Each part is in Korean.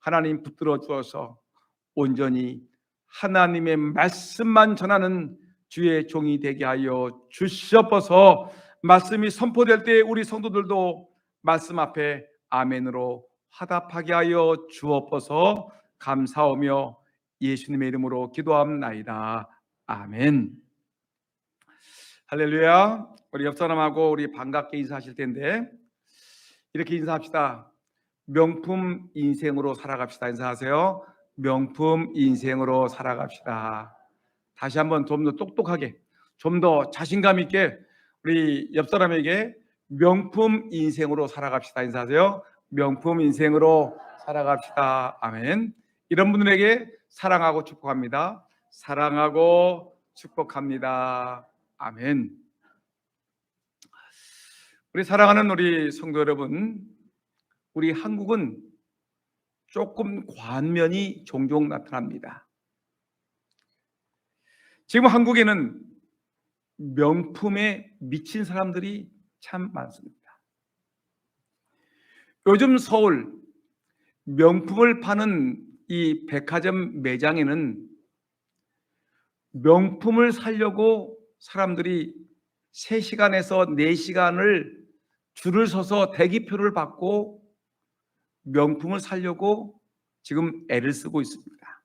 하나님 붙들어 주어서 온전히 하나님의 말씀만 전하는 주의 종이 되게 하여 주시옵소서. 말씀이 선포될 때 우리 성도들도 말씀 앞에 아멘으로 화답하게 하여 주옵소서. 감사하며 예수님의 이름으로 기도합나이다. 아멘. 할렐루야. 우리 옆 사람하고 우리 반갑게 인사하실 텐데 이렇게 인사합시다. 명품 인생으로 살아갑시다. 인사하세요. 명품 인생으로 살아갑시다. 다시 한번 좀 더 똑똑하게, 좀 더 자신감 있게 우리 옆 사람에게 명품 인생으로 살아갑시다. 인사하세요. 명품 인생으로 살아갑시다. 아멘. 이런 분들에게 사랑하고 축복합니다. 사랑하고 축복합니다. 아멘. 우리 사랑하는 우리 성도 여러분, 우리 한국은 조금 과한 면이 종종 나타납니다. 지금 한국에는 명품에 미친 사람들이 참 많습니다. 요즘 서울 명품을 파는 이 백화점 매장에는 명품을 사려고 사람들이 3시간에서 4시간을 줄을 서서 대기표를 받고 명품을 사려고 지금 애를 쓰고 있습니다.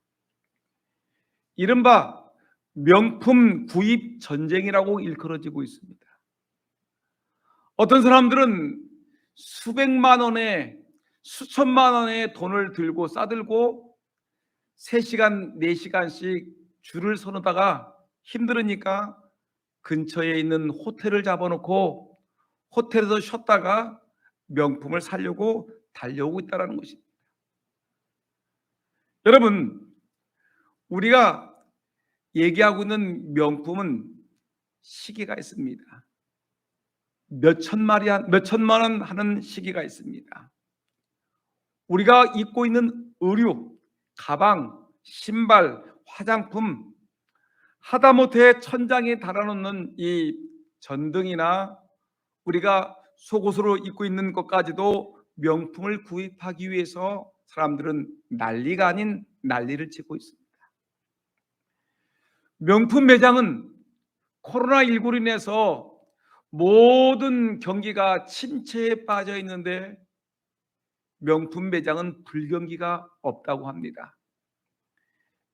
이른바 명품 구입 전쟁이라고 일컬어지고 있습니다. 어떤 사람들은 수백만 원에 수천만 원의 돈을 들고 싸들고 3시간, 4시간씩 줄을 서다가 힘들으니까 근처에 있는 호텔을 잡아놓고 호텔에서 쉬었다가 명품을 사려고 달려오고 있다는 것입니다. 여러분, 우리가 얘기하고 있는 명품은 시계가 있습니다. 몇 천만 원 하는 시계가 있습니다. 우리가 입고 있는 의류, 가방, 신발, 화장품, 하다못해 천장에 달아놓는 이 전등이나 우리가 속옷으로 입고 있는 것까지도 명품을 구입하기 위해서 사람들은 난리가 아닌 난리를 치고 있습니다. 명품 매장은 코로나19로 인해서 모든 경기가 침체에 빠져 있는데 명품 매장은 불경기가 없다고 합니다.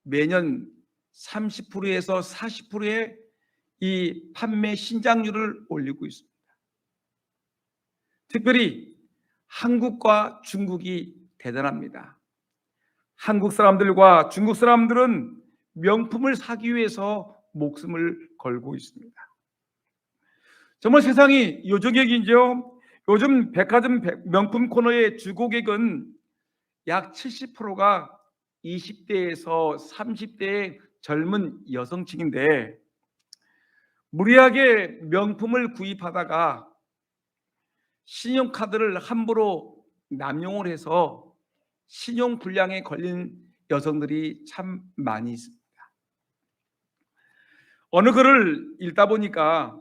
매년 30%에서 40%의 이 판매 신장률을 올리고 있습니다. 특별히 한국과 중국이 대단합니다. 한국 사람들과 중국 사람들은 명품을 사기 위해서 목숨을 걸고 있습니다. 정말 세상이 요정객이죠. 요즘 백화점 명품 코너의 주고객은 약 70%가 20대에서 30대의 젊은 여성층인데 무리하게 명품을 구입하다가 신용카드를 함부로 남용을 해서 신용불량에 걸린 여성들이 참 많이 있습니다. 어느 글을 읽다 보니까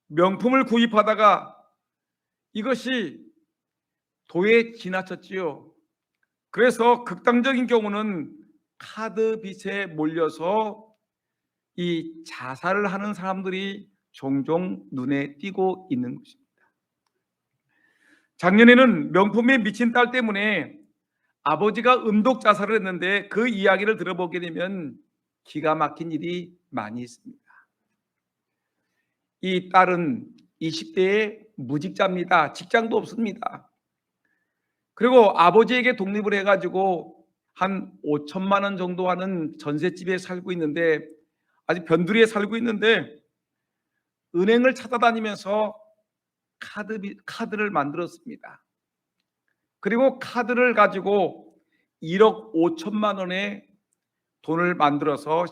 명품을 구입하다가 이것이 도에 지나쳤지요. 그래서 극단적인 경우는 카드 빚에 몰려서 이 자살을 하는 사람들이 종종 눈에 띄고 있는 것입니다. 작년에는 명품에 미친 딸 때문에 아버지가 음독 자살을 했는데 그 이야기를 들어보게 되면 기가 막힌 일이 많이 있습니다. 이 딸은 20대에 무직자입니다. 직장도 없습니다. 그리고 아버지에게 독립을 해가지고 한 5천만 원 정도 하는 전셋집에 살고 있는데 아직 변두리에 살고 있는데 은행을 찾아다니면서 카드를 만들었습니다. 그리고 카드를 가지고 1억 5천만 원의 돈을 만들어서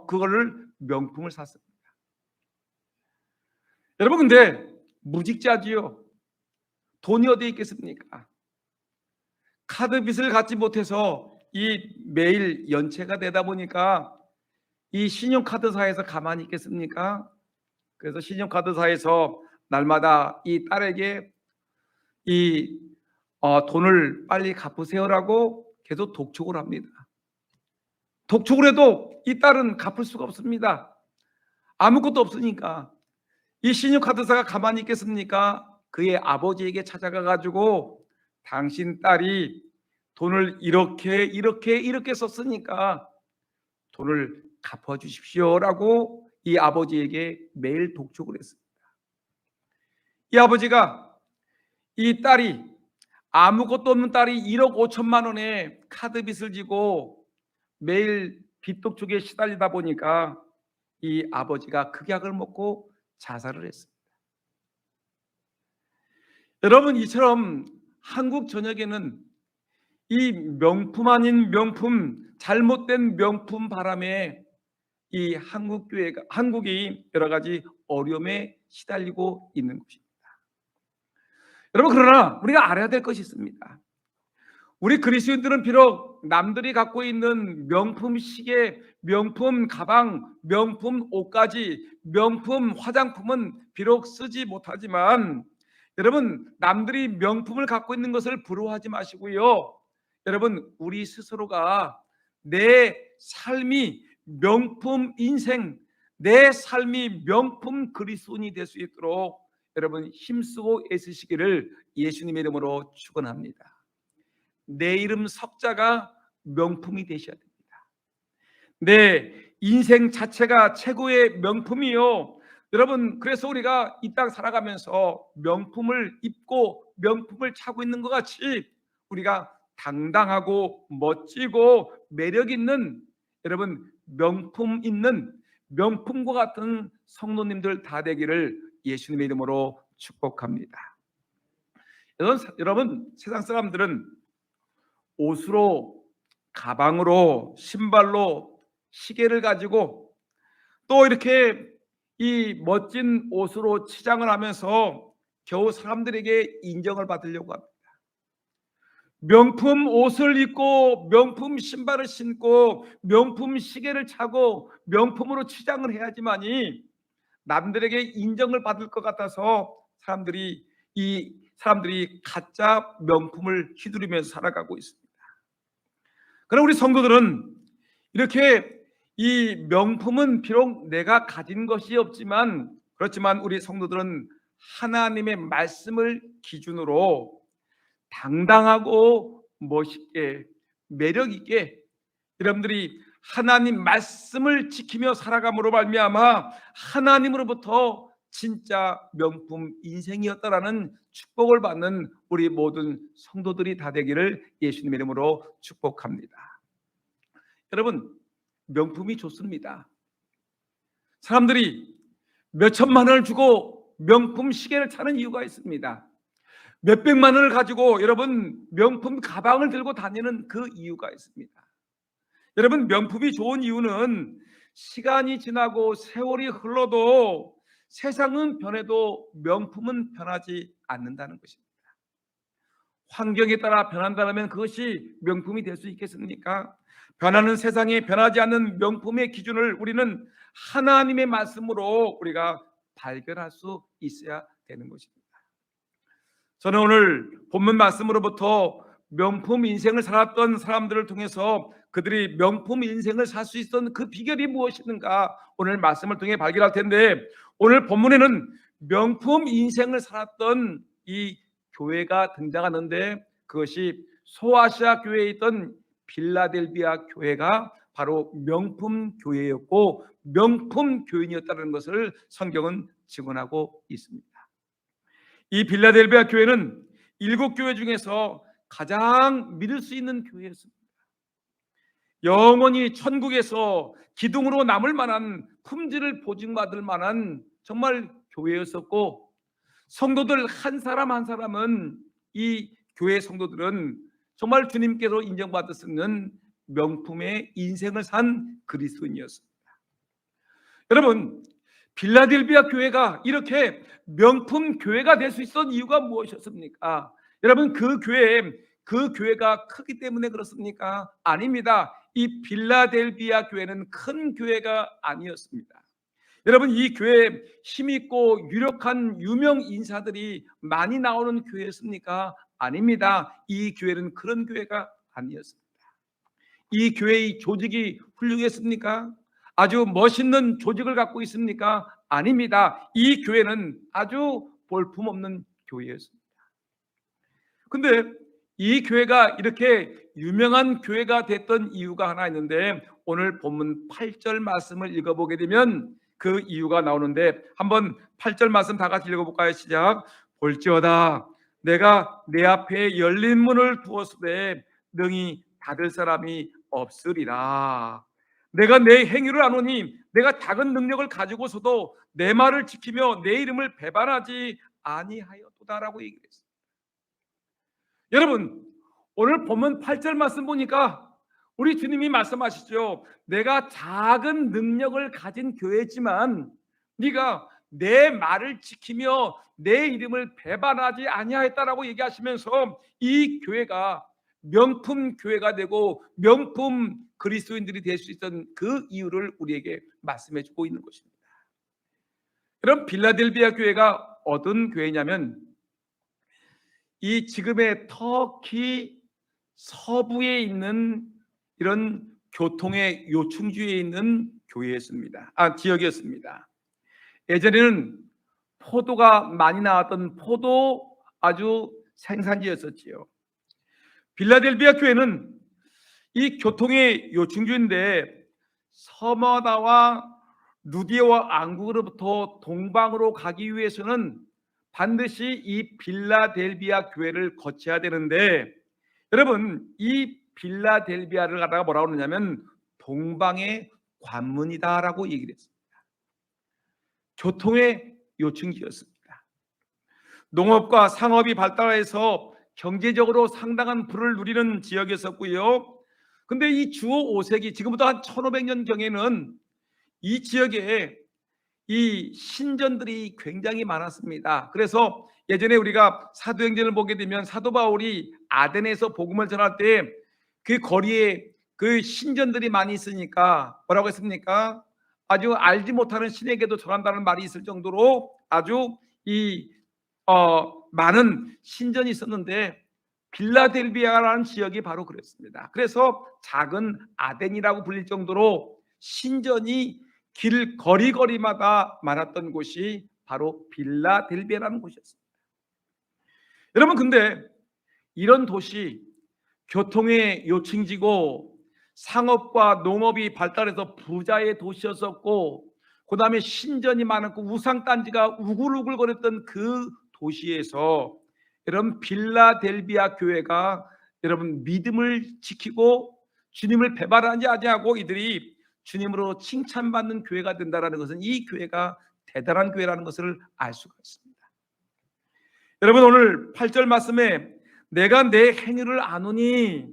그거를 명품을 샀습니다. 여러분, 근데 무직자지요. 돈이 어디에 있겠습니까? 카드 빚을 갚지 못해서 이 매일 연체가 되다 보니까 이 신용카드사에서 가만히 있겠습니까? 그래서 신용카드사에서 날마다 이 딸에게 이 돈을 빨리 갚으세요라고 계속 독촉을 합니다. 독촉을 해도 이 딸은 갚을 수가 없습니다. 아무것도 없으니까. 이 신용카드사가 가만히 있겠습니까? 그의 아버지에게 찾아가 가지고 당신 딸이 돈을 이렇게 썼으니까 돈을 갚아주십시오라고 이 아버지에게 매일 독촉을 했습니다. 이 아버지가 이 딸이 아무것도 없는 딸이 1억 5천만 원의 카드 빚을 지고 매일 빚독촉에 시달리다 보니까 이 아버지가 극약을 먹고 자살을 했습니다. 여러분, 이처럼 한국 전역에는 이 명품 아닌 명품, 잘못된 명품 바람에 이 한국이 여러 가지 어려움에 시달리고 있는 것입니다. 여러분, 그러나 우리가 알아야 될 것이 있습니다. 우리 그리스도인들은 비록 남들이 갖고 있는 명품 시계, 명품 가방, 명품 옷까지, 명품 화장품은 비록 쓰지 못하지만, 여러분, 남들이 명품을 갖고 있는 것을 부러워하지 마시고요. 여러분, 우리 스스로가 내 삶이 명품 인생, 내 삶이 명품 그리스도인이 될 수 있도록 여러분 힘쓰고 애쓰시기를 예수님의 이름으로 축원합니다. 내 이름 석자가 명품이 되셔야 됩니다. 내 인생 자체가 최고의 명품이요. 여러분, 그래서 우리가 이 땅 살아가면서 명품을 입고 명품을 차고 있는 것 같이 우리가 당당하고 멋지고 매력 있는, 여러분, 명품 있는 명품과 같은 성도님들 다 되기를 예수님의 이름으로 축복합니다. 여러분, 세상 사람들은 옷으로, 가방으로, 신발로, 시계를 가지고 또 이렇게 이 멋진 옷으로 치장을 하면서 겨우 사람들에게 인정을 받으려고 합니다. 명품 옷을 입고 명품 신발을 신고 명품 시계를 차고 명품으로 치장을 해야지만이 남들에게 인정을 받을 것 같아서 사람들이 가짜 명품을 휘두르면서 살아가고 있습니다. 그러나 우리 성도들은 이렇게 이 명품은 비록 내가 가진 것이 없지만, 그렇지만 우리 성도들은 하나님의 말씀을 기준으로 당당하고 멋있게 매력 있게 여러분들이 하나님 말씀을 지키며 살아감으로 말미암아 하나님으로부터 진짜 명품 인생이었다라는 축복을 받는 우리 모든 성도들이 다 되기를 예수님의 이름으로 축복합니다. 여러분, 명품이 좋습니다. 사람들이 몇 천만 원을 주고 명품 시계를 차는 이유가 있습니다. 몇 백만 원을 가지고 여러분 명품 가방을 들고 다니는 그 이유가 있습니다. 여러분, 명품이 좋은 이유는 시간이 지나고 세월이 흘러도 세상은 변해도 명품은 변하지 않는다는 것입니다. 환경에 따라 변한다면 그것이 명품이 될 수 있겠습니까? 변하는 세상에 변하지 않는 명품의 기준을 우리는 하나님의 말씀으로 우리가 발견할 수 있어야 되는 것입니다. 저는 오늘 본문 말씀으로부터 명품 인생을 살았던 사람들을 통해서 그들이 명품 인생을 살 수 있었던 그 비결이 무엇인가 오늘 말씀을 통해 발견할 텐데, 오늘 본문에는 명품 인생을 살았던 이 교회가 등장하는데 그것이 소아시아 교회에 있던 빌라델비아 교회가 바로 명품 교회였고 명품 교인이었다는 것을 성경은 증언하고 있습니다. 이 빌라델비아 교회는 7교회 중에서 가장 믿을 수 있는 교회였습니다. 영원히 천국에서 기둥으로 남을 만한 품질을 보증받을 만한 정말 교회였었고, 성도들 한 사람 한 사람은 이 교회 성도들은 정말 주님께서 인정받을 수 있는 명품의 인생을 산 그리스도인이었습니다. 여러분, 빌라델비아 교회가 이렇게 명품 교회가 될 수 있었던 이유가 무엇이었습니까? 여러분, 그 교회가 크기 때문에 그렇습니까? 아닙니다. 이 빌라델비아 교회는 큰 교회가 아니었습니다. 여러분, 이 교회에 힘있고 유력한 유명 인사들이 많이 나오는 교회였습니까? 아닙니다. 이 교회는 그런 교회가 아니었습니다. 이 교회의 조직이 훌륭했습니까? 아주 멋있는 조직을 갖고 있습니까? 아닙니다. 이 교회는 아주 볼품없는 교회였습니다. 근데 이 교회가 이렇게 유명한 교회가 됐던 이유가 하나 있는데, 오늘 본문 8절 말씀을 읽어보게 되면 그 이유가 나오는데, 한번 8절 말씀 다 같이 읽어볼까요? 시작. 볼지어다 내가 내 앞에 열린 문을 두었으되 능히 닫을 사람이 없으리라. 내가 내 행위를 아노니 내가 작은 능력을 가지고서도 내 말을 지키며 내 이름을 배반하지 아니하였도다라고 얘기했습니다. 여러분, 오늘 본문 8절 말씀 보니까 우리 주님이 말씀하시죠. 내가 작은 능력을 가진 교회지만 네가 내 말을 지키며 내 이름을 배반하지 아니하였다라고 얘기하시면서 이 교회가 명품 교회가 되고 명품 그리스도인들이 될 수 있던 그 이유를 우리에게 말씀해 주고 있는 것입니다. 그럼 빌라델비아 교회가 어떤 교회냐면, 이 지금의 터키 서부에 있는 이런 교통의 요충지에 있는 교회였습니다. 지역이었습니다. 예전에는 포도가 많이 나왔던 포도 아주 생산지였었지요. 빌라델비아 교회는 이 교통의 요충지인데, 서머다와 누디아와 왕국으로부터 동방으로 가기 위해서는 반드시 이 빌라델비아 교회를 거쳐야 되는데, 여러분 이 빌라델비아를 갖다가 뭐라고 그러냐면 동방의 관문이다라고 얘기를 했습니다. 교통의 요충지였습니다. 농업과 상업이 발달해서 경제적으로 상당한 부를 누리는 지역이었었고요. 근데 이 주호 5세기, 지금부터 한 1500년경에는 이 지역에 이 신전들이 굉장히 많았습니다. 그래서 예전에 우리가 사도행전을 보게 되면 사도 바울이 아덴에서 복음을 전할 때 그 거리에 그 신전들이 많이 있으니까 뭐라고 했습니까? 아주 알지 못하는 신에게도 전한다는 말이 있을 정도로 아주 많은 신전이 있었는데, 빌라델비아라는 지역이 바로 그랬습니다. 그래서 작은 아덴이라고 불릴 정도로 신전이 길 거리마다 많았던 곳이 바로 빌라델비아라는 곳이었습니다. 여러분, 근데 이런 도시, 교통의 요충지고 상업과 농업이 발달해서 부자의 도시였었고, 그 다음에 신전이 많았고 우상단지가 우글우글거렸던 그 도시에서 여러분 빌라델비아 교회가 여러분 믿음을 지키고 주님을 배반하지 아니하고 이들이 주님으로 칭찬받는 교회가 된다는 것은 이 교회가 대단한 교회라는 것을 알 수가 있습니다. 여러분, 오늘 8절 말씀에 내가 내 행위를 아노니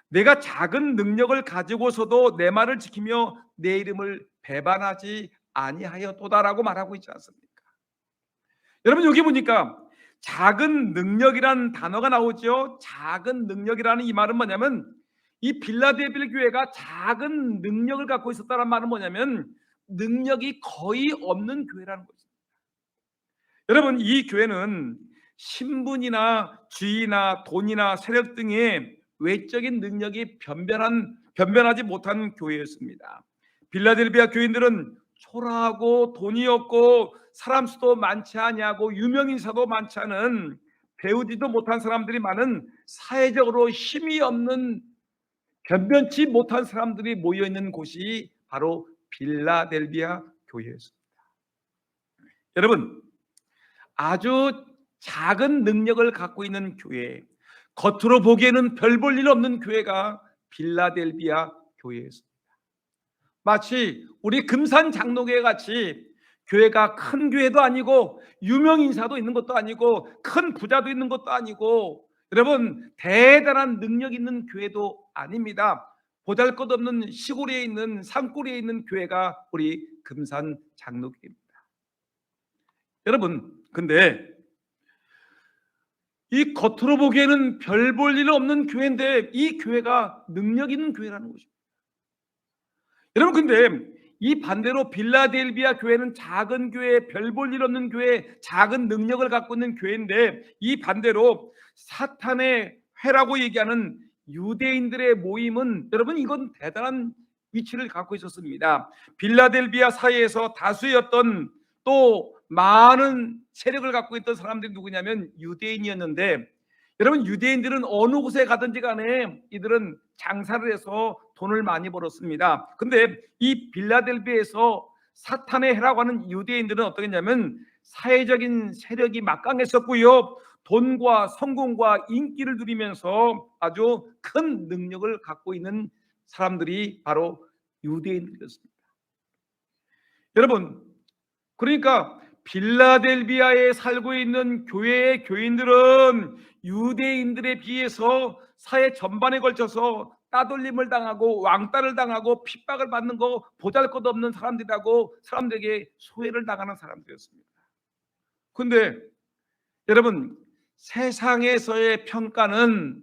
내가 작은 능력을 가지고서도 내 말을 지키며 내 이름을 배반하지 아니하였도다라고 말하고 있지 않습니까? 여러분, 여기 보니까 작은 능력이라는 단어가 나오죠. 작은 능력이라는 이 말은 뭐냐면, 이 빌라델비아 교회가 작은 능력을 갖고 있었다는 말은 뭐냐면 능력이 거의 없는 교회라는 거죠. 여러분, 이 교회는 신분이나 지위나 돈이나 세력 등의 외적인 능력이 변변하지 못한 교회였습니다. 빌라델비아 교인들은 초라하고 돈이 없고 사람 수도 많지 않냐고 유명인사도 많지 않은 배우지도 못한 사람들이 많은 사회적으로 힘이 없는 변변치 못한 사람들이 모여있는 곳이 바로 빌라델비아 교회였습니다. 여러분, 아주 작은 능력을 갖고 있는 교회, 겉으로 보기에는 별 볼 일 없는 교회가 빌라델비아 교회였습니다. 마치 우리 금산 장로교회 같이 교회가 큰 교회도 아니고 유명 인사도 있는 것도 아니고 큰 부자도 있는 것도 아니고 여러분 대단한 능력 있는 교회도 아닙니다. 보잘것없는 시골에 있는 산골에 있는 교회가 우리 금산 장로교회입니다. 여러분, 근데 이 겉으로 보기에는 별 볼 일 없는 교회인데 이 교회가 능력 있는 교회라는 것입니다. 여러분, 근데 이 반대로 빌라델비아 교회는 작은 교회, 별 볼 일 없는 교회, 작은 능력을 갖고 있는 교회인데, 이 반대로 사탄의 회라고 얘기하는 유대인들의 모임은, 여러분, 이건 대단한 위치를 갖고 있었습니다. 빌라델비아 사회에서 다수였던, 또 많은 세력을 갖고 있던 사람들이 누구냐면 유대인이었는데, 여러분, 유대인들은 어느 곳에 가든지 간에 이들은 장사를 해서 돈을 많이 벌었습니다. 근데 이 빌라델비아에서 사탄의 해라고 하는 유대인들은 어떻게 했냐면 사회적인 세력이 막강했었고요, 돈과 성공과 인기를 누리면서 아주 큰 능력을 갖고 있는 사람들이 바로 유대인들이었습니다. 여러분, 그러니까 빌라델비아에 살고 있는 교회의 교인들은 유대인들에 비해서 사회 전반에 걸쳐서 따돌림을 당하고 왕따를 당하고 핍박을 받는 거 보잘것없는 사람들이라고 사람들에게 소외를 당하는 사람들이었습니다. 근데 여러분, 세상에서의 평가는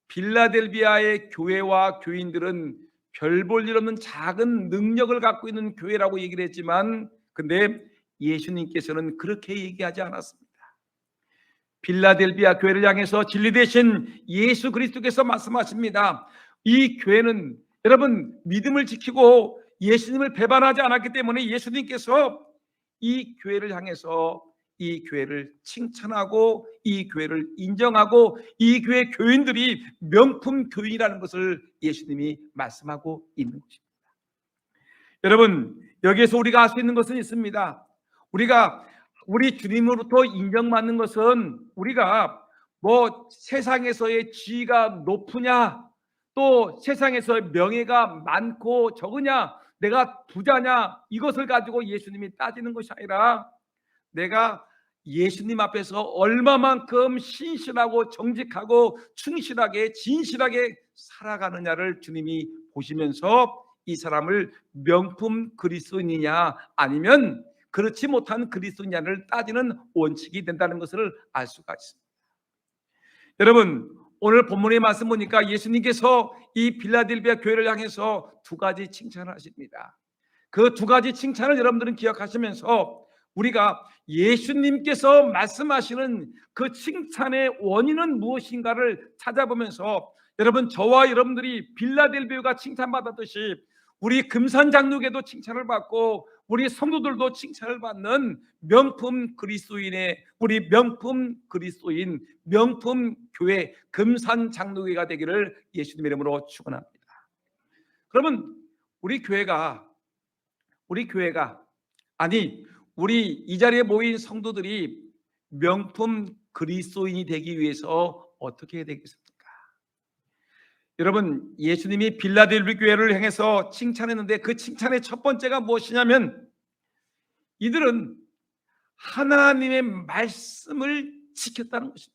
빌라델비아의 교회와 교인들은 별 볼 일 없는 작은 능력을 갖고 있는 교회라고 얘기를 했지만, 근데 예수님께서는 그렇게 얘기하지 않았습니다. 빌라델비아 교회를 향해서 진리 대신 예수 그리스도께서 말씀하십니다. 이 교회는 여러분 믿음을 지키고 예수님을 배반하지 않았기 때문에 예수님께서 이 교회를 향해서 이 교회를 칭찬하고 이 교회를 인정하고 이 교회 교인들이 명품 교인이라는 것을 예수님이 말씀하고 있는 것입니다. 여러분, 여기에서 우리가 알 수 있는 것은 있습니다. 우리가 우리 주님으로부터 인정받는 것은 우리가 뭐 세상에서의 지위가 높으냐, 또 세상에서의 명예가 많고 적으냐, 내가 부자냐, 이것을 가지고 예수님이 따지는 것이 아니라 내가 예수님 앞에서 얼마만큼 신실하고 정직하고 충실하게 진실하게 살아가느냐를 주님이 보시면서 이 사람을 명품 그리스도인이냐 아니면 그렇지 못한 그리스도인냐를 따지는 원칙이 된다는 것을 알 수가 있습니다. 여러분, 오늘 본문의 말씀 보니까 예수님께서 이 빌라델비아 교회를 향해서 두 가지 칭찬을 하십니다. 그 두 가지 칭찬을 여러분들은 기억하시면서 우리가 예수님께서 말씀하시는 그 칭찬의 원인은 무엇인가를 찾아보면서, 여러분, 저와 여러분들이 빌라델비아가 칭찬받았듯이 우리 금산장로교도 칭찬을 받고 우리 성도들도 칭찬을 받는 명품 그리스도인의, 우리 명품 그리스도인, 명품 교회 금산장로교가 되기를 예수님의 이름으로 축원합니다. 그러면 우리 교회가 아니 우리 이 자리에 모인 성도들이 명품 그리스도인이 되기 위해서 어떻게 해야 되겠습니까? 여러분, 예수님이 빌라델비아 교회를 향해서 칭찬했는데 그 칭찬의 첫 번째가 무엇이냐면 이들은 하나님의 말씀을 지켰다는 것입니다.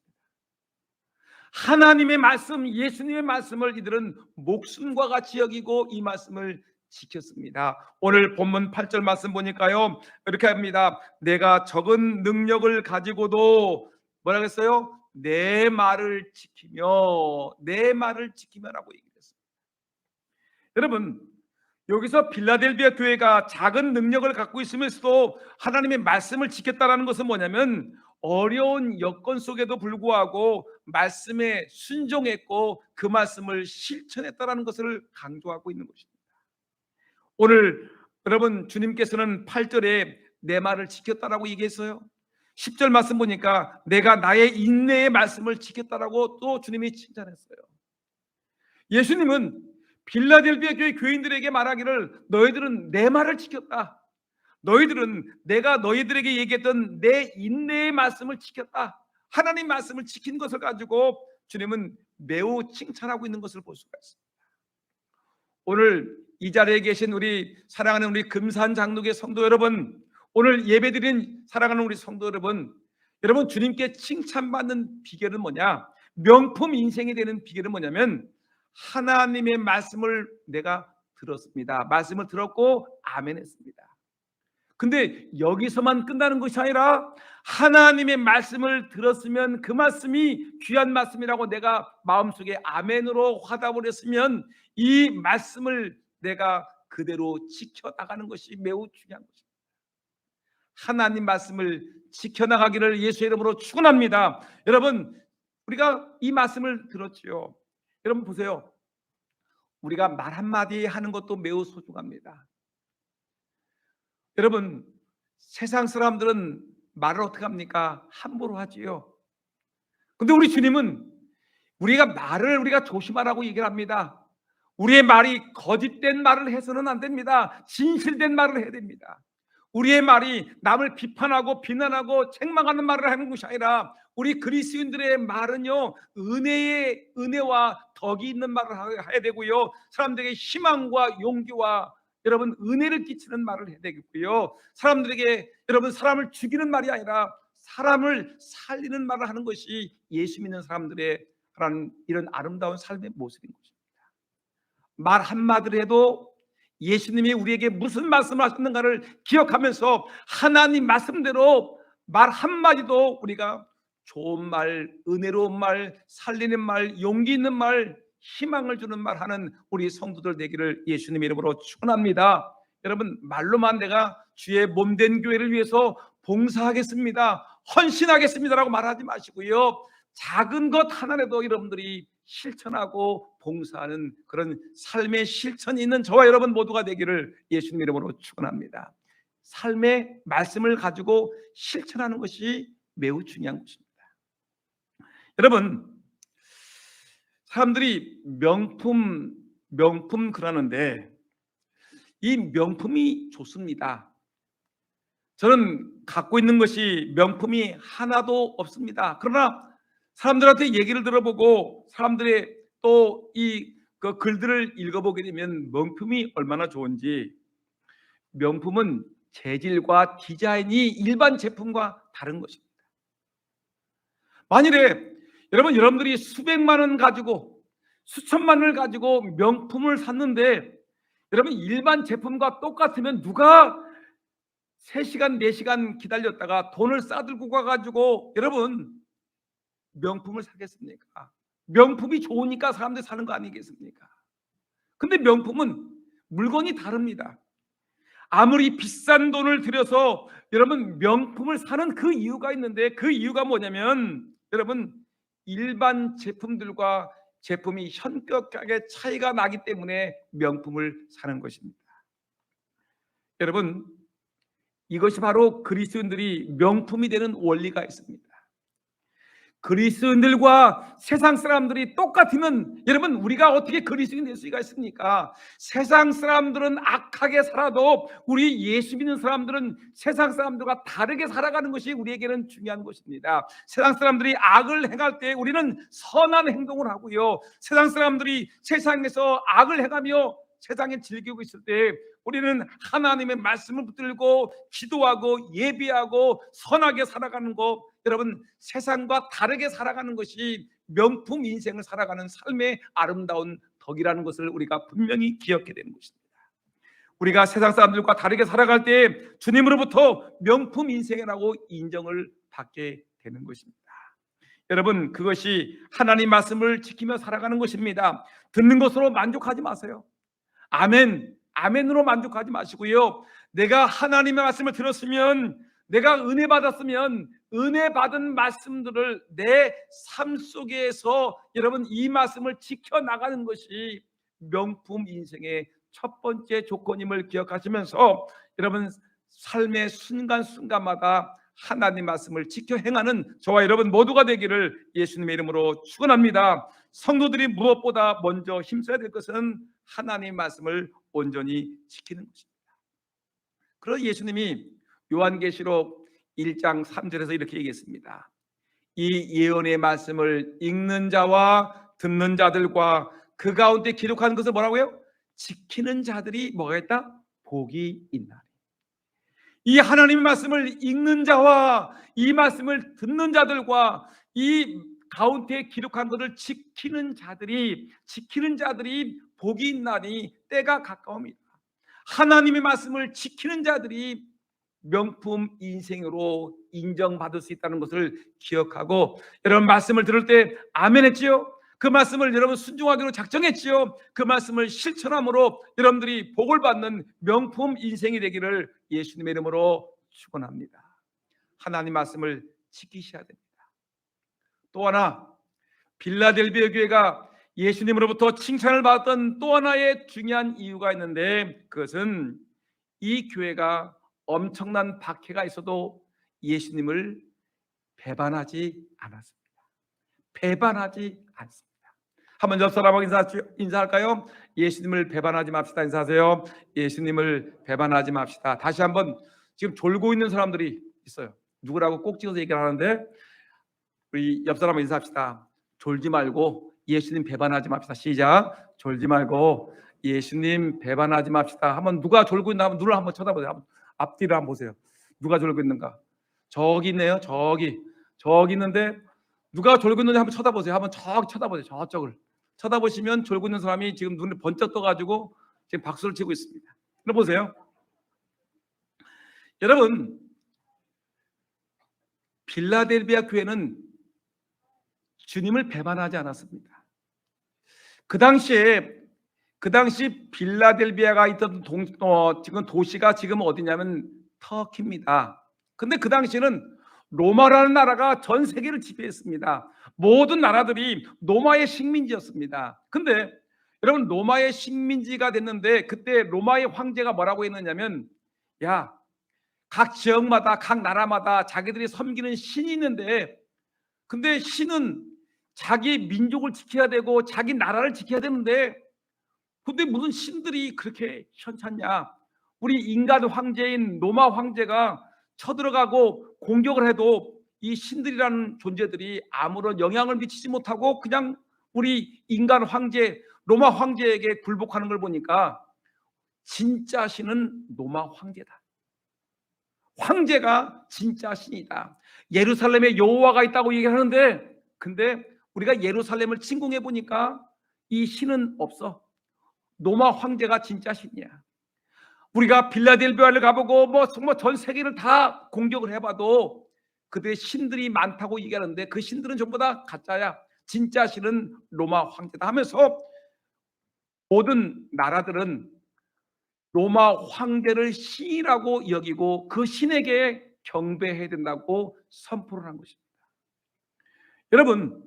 하나님의 말씀, 예수님의 말씀을 이들은 목숨과 같이 여기고 이 말씀을 지켰습니다. 오늘 본문 8절 말씀 보니까요, 이렇게 합니다. 내가 적은 능력을 가지고도 뭐라고 했어요? 내 말을 지키며라고 얘기했습니다. 여러분, 여기서 빌라델비아 교회가 작은 능력을 갖고 있으면서도 하나님의 말씀을 지켰다는 것은 뭐냐면 어려운 여건 속에도 불구하고 말씀에 순종했고 그 말씀을 실천했다는 것을 강조하고 있는 것입니다. 오늘 여러분, 주님께서는 8절에 내 말을 지켰다라고 얘기했어요. 10절 말씀 보니까 내가 나의 인내의 말씀을 지켰다라고 또 주님이 칭찬했어요. 예수님은 빌라델비아 교회 교인들에게 말하기를 너희들은 내 말을 지켰다. 너희들은 내가 너희들에게 얘기했던 내 인내의 말씀을 지켰다. 하나님 말씀을 지킨 것을 가지고 주님은 매우 칭찬하고 있는 것을 볼 수가 있습니다. 오늘 이 자리에 계신 우리 사랑하는 우리 금산장로교 성도 여러분, 오늘 예배드린 사랑하는 우리 성도 여러분, 여러분 주님께 칭찬받는 비결은 뭐냐? 명품 인생이 되는 비결은 뭐냐면 하나님의 말씀을 내가 들었습니다. 말씀을 들었고 아멘 했습니다. 근데 여기서만 끝나는 것이 아니라 하나님의 말씀을 들었으면 그 말씀이 귀한 말씀이라고 내가 마음속에 아멘으로 화답을 했으면 이 말씀을 내가 그대로 지켜나가는 것이 매우 중요한 것입니다. 하나님 말씀을 지켜나가기를 예수의 이름으로 축원합니다. 여러분, 우리가 이 말씀을 들었지요. 여러분 보세요. 우리가 말 한마디 하는 것도 매우 소중합니다. 여러분, 세상 사람들은 말을 어떻게 합니까? 함부로 하지요. 근데 우리 주님은 우리가 말을 우리가 조심하라고 얘기를 합니다. 우리의 말이 거짓된 말을 해서는 안 됩니다. 진실된 말을 해야 됩니다. 우리의 말이 남을 비판하고 비난하고 책망하는 말을 하는 것이 아니라 우리 그리스도인들의 말은요, 은혜와 덕이 있는 말을 해야 되고요, 사람들에게 희망과 용기와 여러분 은혜를 끼치는 말을 해야 되겠고요, 사람들에게 여러분 사람을 죽이는 말이 아니라 사람을 살리는 말을 하는 것이 예수 믿는 사람들의 이런 아름다운 삶의 모습인 것입니다. 말 한마디를 해도 예수님이 우리에게 무슨 말씀을 하셨는가를 기억하면서 하나님 말씀대로 말 한마디도 우리가 좋은 말, 은혜로운 말, 살리는 말, 용기 있는 말, 희망을 주는 말 하는 우리 성도들 되기를 예수님 이름으로 축원합니다. 여러분, 말로만 내가 주의 몸된 교회를 위해서 봉사하겠습니다, 헌신하겠습니다라고 말하지 마시고요, 작은 것 하나라도 여러분들이 실천하고 봉사하는 그런 삶의 실천이 있는 저와 여러분 모두가 되기를 예수님 이름으로 축원합니다. 삶의 말씀을 가지고 실천하는 것이 매우 중요한 것입니다. 여러분, 사람들이 명품 그러는데 이 명품이 좋습니다. 저는 갖고 있는 것이 명품이 하나도 없습니다. 그러나 사람들한테 얘기를 들어보고 사람들의 또 이 글들을 읽어보게 되면 명품이 얼마나 좋은지, 명품은 재질과 디자인이 일반 제품과 다른 것입니다. 만일에 여러분들이 수백만 원 가지고 수천만 원을 가지고 명품을 샀는데 여러분 일반 제품과 똑같으면 누가 3시간 4시간 기다렸다가 돈을 싸들고 가가지고 여러분 명품을 사겠습니까? 명품이 좋으니까 사람들이 사는 거 아니겠습니까? 근데 명품은 물건이 다릅니다. 아무리 비싼 돈을 들여서 여러분 명품을 사는 그 이유가 있는데, 그 이유가 뭐냐면 여러분 일반 제품들과 제품이 현격하게 차이가 나기 때문에 명품을 사는 것입니다. 여러분, 이것이 바로 그리스도인들이 명품이 되는 원리가 있습니다. 그리스도인들과 세상 사람들이 똑같으면 여러분 우리가 어떻게 그리스도인 될 수가 있습니까? 세상 사람들은 악하게 살아도 우리 예수 믿는 사람들은 세상 사람들과 다르게 살아가는 것이 우리에게는 중요한 것입니다. 세상 사람들이 악을 행할 때 우리는 선한 행동을 하고요, 세상 사람들이 세상에서 악을 행하며 세상에 즐기고 있을 때 우리는 하나님의 말씀을 붙들고 기도하고 예비하고 선하게 살아가는 것, 여러분 세상과 다르게 살아가는 것이 명품 인생을 살아가는 삶의 아름다운 덕이라는 것을 우리가 분명히 기억해야 되는 것입니다. 우리가 세상 사람들과 다르게 살아갈 때 주님으로부터 명품 인생이라고 인정을 받게 되는 것입니다. 여러분, 그것이 하나님 말씀을 지키며 살아가는 것입니다. 듣는 것으로 만족하지 마세요. 아멘으로 만족하지 마시고요, 내가 하나님의 말씀을 들었으면, 내가 은혜 받았으면 은혜 받은 말씀들을 내 삶 속에서 여러분 이 말씀을 지켜나가는 것이 명품 인생의 첫 번째 조건임을 기억하시면서 여러분 삶의 순간순간마다 하나님 말씀을 지켜 행하는 저와 여러분 모두가 되기를 예수님의 이름으로 축원합니다. 성도들이 무엇보다 먼저 힘써야 될 것은 하나님 말씀을 온전히 지키는 것입니다. 그래서 예수님이 요한계시록 1장 3절에서 이렇게 얘기했습니다. 이 예언의 말씀을 읽는 자와 듣는 자들과 그 가운데 기록한 것을 뭐라고요? 지키는 자들이 뭐가 있다? 복이 있나니. 이 하나님의 말씀을 읽는 자와 이 말씀을 듣는 자들과 이 가운데 기록한 것을 지키는 자들이 복이 있나니 때가 가까웁니다. 하나님의 말씀을 지키는 자들이 명품 인생으로 인정받을 수 있다는 것을 기억하고, 여러분 말씀을 들을 때 아멘 했지요? 그 말씀을 여러분 순종하기로 작정했지요. 그 말씀을 실천함으로 여러분들이 복을 받는 명품 인생이 되기를 예수님의 이름으로 축원합니다. 하나님 말씀을 지키셔야 됩니다. 또 하나, 빌라델비아 교회가 예수님으로부터 칭찬을 받았던 또 하나의 중요한 이유가 있는데, 그것은 이 교회가 엄청난 박해가 있어도 예수님을 배반하지 않았습니다. 배반하지 않습니다. 한번 옆 사람하고 인사할까요? 예수님을 배반하지 맙시다. 인사하세요. 예수님을 배반하지 맙시다. 다시 한번. 지금 졸고 있는 사람들이 있어요. 누구라고 꼭 찍어서 얘기를 하는데, 우리 옆 사람하고 인사합시다. 졸지 말고 예수님 배반하지 맙시다. 시작. 졸지 말고 예수님 배반하지 맙시다. 한번 누가 졸고 있나 한번 눈을 한번 쳐다보세요. 앞뒤를 한번 보세요. 누가 졸고 있는가? 저기 있네요. 저기 있는데 누가 졸고 있는지 한번 쳐다보세요. 한번 저기 쳐다보세요. 저쪽을 쳐다보시면 졸고 있는 사람이 지금 눈을 번쩍 떠가지고 지금 박수를 치고 있습니다. 그럼 보세요. 여러분, 빌라델비아 교회는 주님을 배반하지 않았습니다. 그 당시 빌라델비아가 있던 지금 도시가 지금 어디냐면 터키입니다. 근데 그 당시에는 로마라는 나라가 전 세계를 지배했습니다. 모든 나라들이 로마의 식민지였습니다. 근데 여러분, 로마의 식민지가 됐는데 그때 로마의 황제가 뭐라고 했느냐면, 야, 각 지역마다 각 나라마다 자기들이 섬기는 신이 있는데, 근데 신은 자기 민족을 지켜야 되고 자기 나라를 지켜야 되는데, 근데 무슨 신들이 그렇게 현찮냐? 우리 인간 황제인 로마 황제가 쳐들어가고 공격을 해도 이 신들이라는 존재들이 아무런 영향을 미치지 못하고 그냥 우리 인간 황제 로마 황제에게 굴복하는 걸 보니까 진짜 신은 로마 황제다. 황제가 진짜 신이다. 예루살렘에 여호와가 있다고 얘기하는데, 근데 우리가 예루살렘을 침공해 보니까 이 신은 없어. 로마 황제가 진짜 신이야. 우리가 빌라델비아를 가보고 뭐 전 세계를 다 공격을 해봐도 그들의 신들이 많다고 얘기하는데 그 신들은 전부 다 가짜야. 진짜 신은 로마 황제다 하면서 모든 나라들은 로마 황제를 신이라고 여기고 그 신에게 경배해야 된다고 선포를 한 것입니다. 여러분,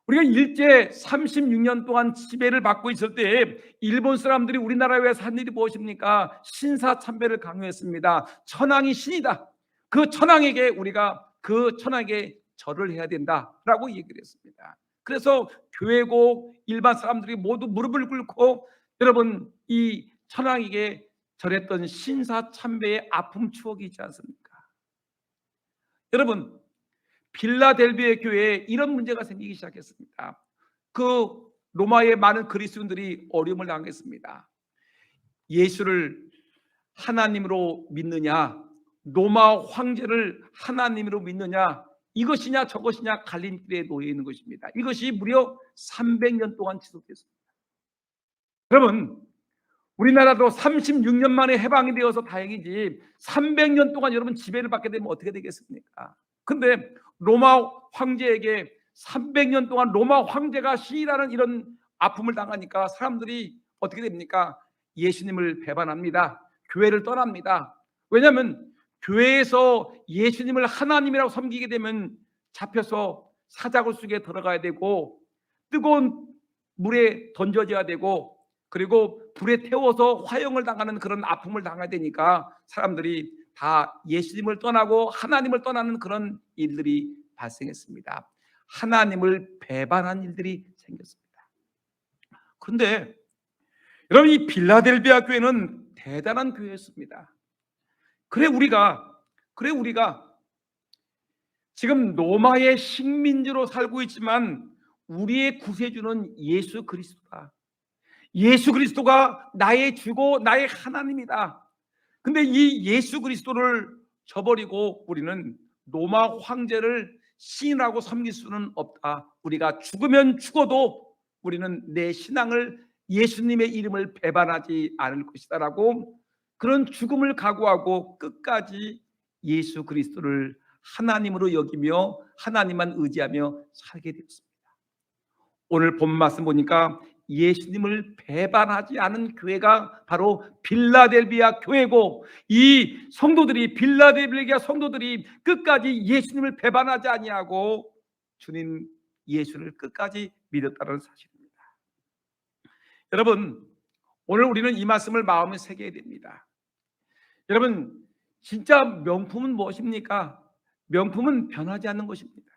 우리가 일제 36년 동안 지배를 받고 있을 때 일본 사람들이 우리나라에 와서 한 일이 무엇입니까? 신사참배를 강요했습니다. 천황이 신이다. 그 천황에게 우리가 그 천황에게 절을 해야 된다라고 얘기를 했습니다. 그래서 교회고 일반 사람들이 모두 무릎을 꿇고 여러분 이 천황에게 절했던 신사참배의 아픔 추억이 있지 않습니까? 여러분, 빌라델비아 교회에 이런 문제가 생기기 시작했습니다. 그 로마의 많은 그리스도인들이 어려움을 당했습니다. 예수를 하나님으로 믿느냐, 로마 황제를 하나님으로 믿느냐, 이것이냐 저것이냐 갈림길에 놓여 있는 것입니다. 이것이 무려 300년 동안 지속됐습니다. 여러분, 우리나라도 36년 만에 해방이 되어서 다행이지 300년 동안 여러분 지배를 받게 되면 어떻게 되겠습니까? 근데 로마 황제에게 300년 동안 로마 황제가 신이라는 이런 아픔을 당하니까 사람들이 어떻게 됩니까? 예수님을 배반합니다. 교회를 떠납니다. 왜냐하면 교회에서 예수님을 하나님이라고 섬기게 되면 잡혀서 사자굴 속에 들어가야 되고 뜨거운 물에 던져져야 되고 그리고 불에 태워서 화형을 당하는 그런 아픔을 당해야 되니까 사람들이 다 예수님을 떠나고 하나님을 떠나는 그런 일들이 발생했습니다. 하나님을 배반한 일들이 생겼습니다. 그런데 여러분, 이 빌라델비아 교회는 대단한 교회였습니다. 그래 우리가 지금 로마의 식민지로 살고 있지만 우리의 구세주는 예수 그리스도다. 예수 그리스도가 나의 주고 나의 하나님이다. 근데 이 예수 그리스도를 저버리고 우리는 로마 황제를 신이라고 섬길 수는 없다. 우리가 죽으면 죽어도 우리는 내 신앙을 예수님의 이름을 배반하지 않을 것이다 라고 그런 죽음을 각오하고 끝까지 예수 그리스도를 하나님으로 여기며 하나님만 의지하며 살게 되었습니다. 오늘 본 말씀 보니까 예수님을 배반하지 않은 교회가 바로 빌라델비아 교회고, 이 성도들이, 빌라델비아 성도들이 끝까지 예수님을 배반하지 아니하고 주님 예수를 끝까지 믿었다는 사실입니다. 여러분, 오늘 우리는 이 말씀을 마음에 새겨야 됩니다. 여러분, 진짜 명품은 무엇입니까? 명품은 변하지 않는 것입니다.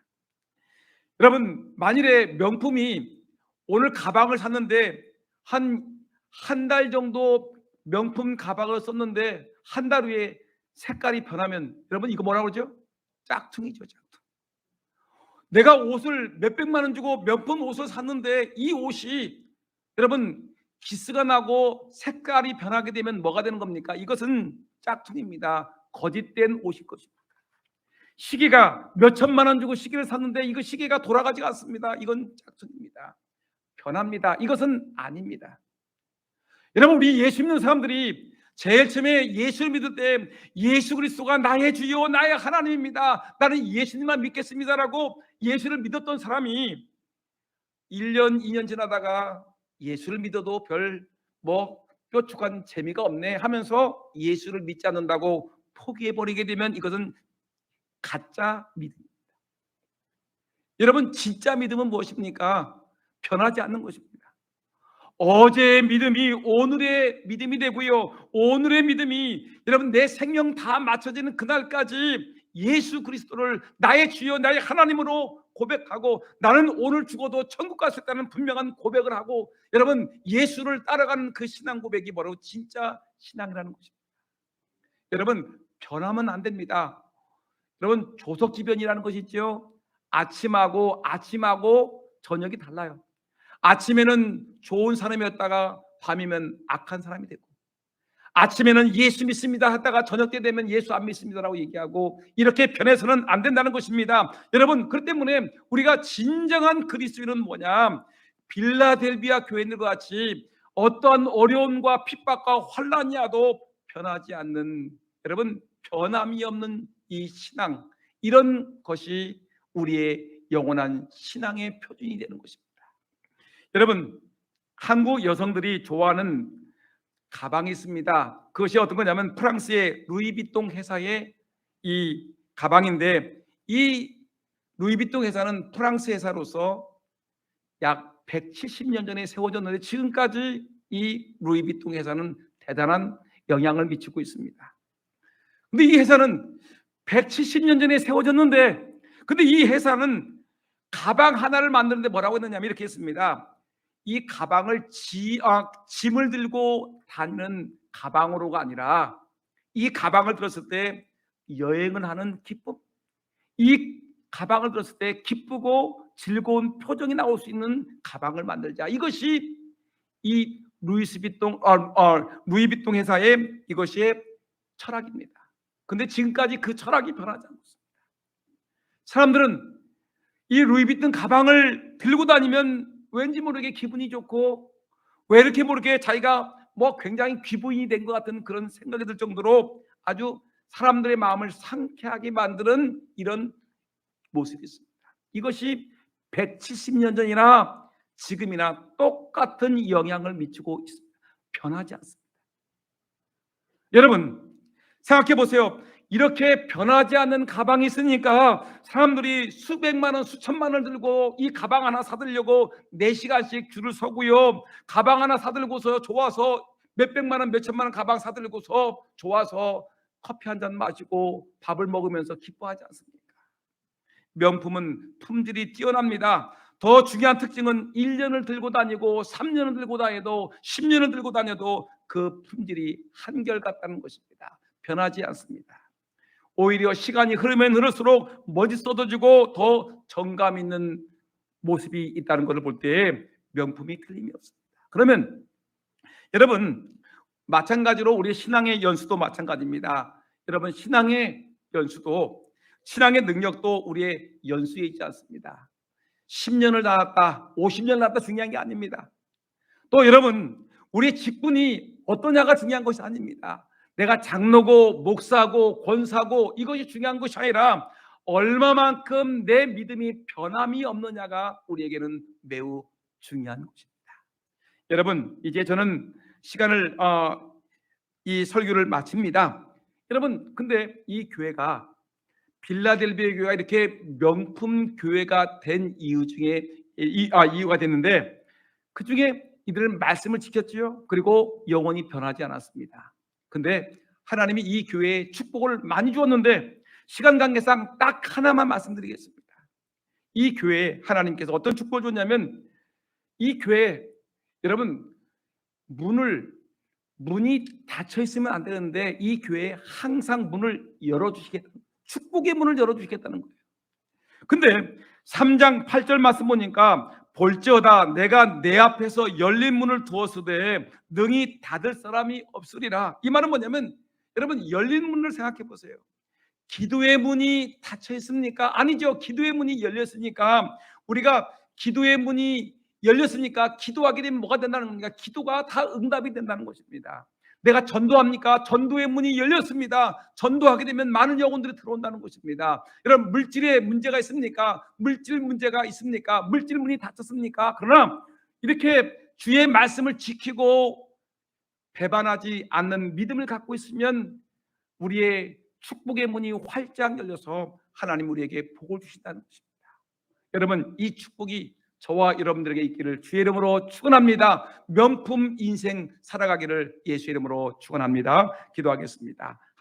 여러분, 만일에 명품이, 오늘 가방을 샀는데 한 달 정도 명품 가방을 썼는데 한 달 후에 색깔이 변하면, 여러분 이거 뭐라고 그러죠? 짝퉁이죠, 짝퉁. 내가 옷을 몇백만 원 주고 명품 옷을 샀는데 이 옷이 여러분 기스가 나고 색깔이 변하게 되면 뭐가 되는 겁니까? 이것은 짝퉁입니다. 거짓된 옷일 것입니다. 시계가 몇 천만 원 주고 시계를 샀는데 이거 시계가 돌아가지 않습니다. 이건 짝퉁입니다. 변합니다. 이것은 아닙니다. 여러분, 우리 예수 믿는 사람들이 제일 처음에 예수를 믿을 때 예수 그리스도가 나의 주요 나의 하나님입니다, 나는 예수님만 믿겠습니다라고 예수를 믿었던 사람이 1년 2년 지나다가 예수를 믿어도 별 뾰족한 재미가 없네 하면서 예수를 믿지 않는다고 포기해버리게 되면 이것은 가짜 믿음입니다. 여러분, 진짜 믿음은 무엇입니까? 변하지 않는 것입니다. 어제의 믿음이 오늘의 믿음이 되고요, 오늘의 믿음이 여러분 내 생명 다 맞춰지는 그날까지 예수 그리스도를 나의 주여 나의 하나님으로 고백하고, 나는 오늘 죽어도 천국 갈 수 있다는 분명한 고백을 하고, 여러분 예수를 따라가는 그 신앙 고백이 바로 진짜 신앙이라는 것입니다. 여러분, 변하면 안 됩니다. 여러분, 조석지변이라는 것이 있죠. 아침하고 저녁이 달라요. 아침에는 좋은 사람이었다가 밤이면 악한 사람이 되고, 아침에는 예수 믿습니다 하다가 저녁 때 되면 예수 안 믿습니다라고 얘기하고, 이렇게 변해서는 안 된다는 것입니다. 여러분, 그렇기 때문에 우리가 진정한 그리스도인은 뭐냐? 빌라델비아 교회들과 같이 어떠한 어려움과 핍박과 환난이 와도 변하지 않는, 여러분 변함이 없는 이 신앙, 이런 것이 우리의 영원한 신앙의 표준이 되는 것입니다. 여러분, 한국 여성들이 좋아하는 가방이 있습니다. 그것이 어떤 거냐면 프랑스의 루이비통 회사의 이 가방인데, 이 루이비통 회사는 프랑스 회사로서 약 170년 전에 세워졌는데 지금까지 이 루이비통 회사는 대단한 영향을 미치고 있습니다. 근데 이 회사는 170년 전에 세워졌는데, 근데 이 회사는 가방 하나를 만드는데 뭐라고 했느냐면 이렇게 했습니다. 이 가방을 짐을 들고 다니는 가방으로가 아니라, 이 가방을 들었을 때 여행을 하는 기쁨, 이 가방을 들었을 때 기쁘고 즐거운 표정이 나올 수 있는 가방을 만들자. 이것이 이 루이비통 회사의 이것이 철학입니다. 근데 지금까지 그 철학이 변하지 않습니다. 사람들은 이 루이비통 가방을 들고 다니면 왠지 모르게 기분이 좋고, 왜 이렇게 모르게 자기가 굉장히 귀부인이 된 것 같은 그런 생각이 들 정도로 아주 사람들의 마음을 상쾌하게 만드는 이런 모습이 있습니다. 이것이 170년 전이나 지금이나 똑같은 영향을 미치고 있습니다. 변하지 않습니다. 여러분, 생각해 보세요. 이렇게 변하지 않는 가방이 있으니까 사람들이 수백만 원, 수천만 원을 들고 이 가방 하나 사들려고 4시간씩 줄을 서고요, 가방 하나 사들고서 좋아서 몇백만 원, 몇천만 원 가방 사들고서 좋아서 커피 한 잔 마시고 밥을 먹으면서 기뻐하지 않습니까? 명품은 품질이 뛰어납니다. 더 중요한 특징은 1년을 들고 다니고 3년을 들고 다녀도 10년을 들고 다녀도 그 품질이 한결같다는 것입니다. 변하지 않습니다. 오히려 시간이 흐르면 흐를수록 먼지 쏟아지고 더 정감 있는 모습이 있다는 것을 볼 때 명품이 틀림이 없습니다. 그러면 여러분, 마찬가지로 우리 신앙의 연수도 마찬가지입니다. 여러분, 신앙의 연수도, 신앙의 능력도 우리의 연수에 있지 않습니다. 10년을 다녔다, 50년을 다녔다 중요한 게 아닙니다. 또 여러분, 우리의 직분이 어떠냐가 중요한 것이 아닙니다. 내가 장로고 목사고 권사고 이것이 중요한 것이 아니라 얼마만큼 내 믿음이 변함이 없느냐가 우리에게는 매우 중요한 것입니다. 여러분, 이제 저는 시간을 이 설교를 마칩니다. 여러분, 근데 이 교회가 빌라델비아 교회가 이렇게 명품 교회가 된 이유 중에 이유가 됐는데, 그 중에 이들은 말씀을 지켰지요. 그리고 영원히 변하지 않았습니다. 근데 하나님이 이 교회에 축복을 많이 주었는데, 시간 관계상 딱 하나만 말씀드리겠습니다. 이 교회에 하나님께서 어떤 축복을 줬냐면, 이 교회, 여러분, 문이 닫혀 있으면 안 되는데 이 교회에 항상 문을 열어주시겠다, 축복의 문을 열어주시겠다는 거예요. 근데 3장 8절 말씀 보니까 볼지어다 내가 내 앞에서 열린 문을 두었으되 능히 닫을 사람이 없으리라. 이 말은 뭐냐면, 여러분, 열린 문을 생각해 보세요. 기도의 문이 닫혀 있습니까? 아니죠. 기도의 문이 열렸으니까, 우리가 기도의 문이 열렸으니까 기도하게 되면 뭐가 된다는 겁니까? 기도가 다 응답이 된다는 것입니다. 내가 전도합니까? 전도의 문이 열렸습니다. 전도하게 되면 많은 영혼들이 들어온다는 것입니다. 여러분, 물질에 문제가 있습니까? 물질 문제가 있습니까? 물질 문이 닫혔습니까? 그러나 이렇게 주의 말씀을 지키고 배반하지 않는 믿음을 갖고 있으면 우리의 축복의 문이 활짝 열려서 하나님 우리에게 복을 주신다는 것입니다. 여러분, 이 축복이 저와 여러분들에게 있기를 주의 이름으로 축원합니다. 명품 인생 살아가기를 예수 이름으로 축원합니다. 기도하겠습니다.